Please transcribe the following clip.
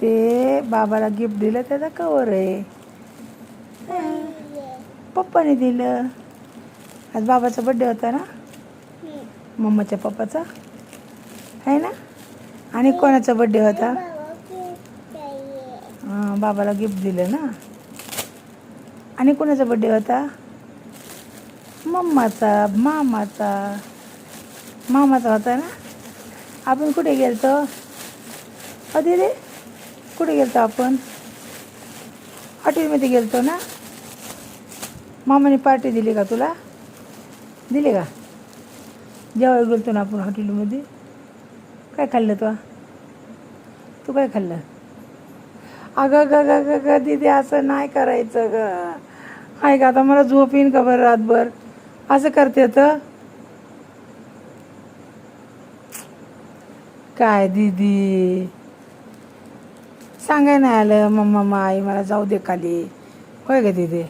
ते बाबाला गिफ्ट दिलं त्याचा कवर आहे. पप्पाने दिलं. आज बाबाचा बड्डे होता ना, मम्माच्या पप्पाचा आहे ना. आणि कोणाचा बड्डे होता? हां, बाबाला गिफ्ट दिलं ना. आणि कोणाचा बड्डे होता? मम्माचा, मामाचा होता ना. आपण कुठे गेलतो? अरे रे, कुठे गेलतो आपण? हॉटेलमध्ये गेलतो ना. मामाने पार्टी दिली का तुला? दिली का? जेवायला गेलतो ना आपण हॉटेलमध्ये. काय खाल्लं तू काय खाल्लं? अगं ग ग ग ग दीदी, असं नाही करायचं ग. आहे का, आता मला झोप येईन का बरं रातभर? असं करते तर काय दीदी, सांगाय नाही आलं मम्मा आई मला जाऊ दे खाली. होय का दीदी?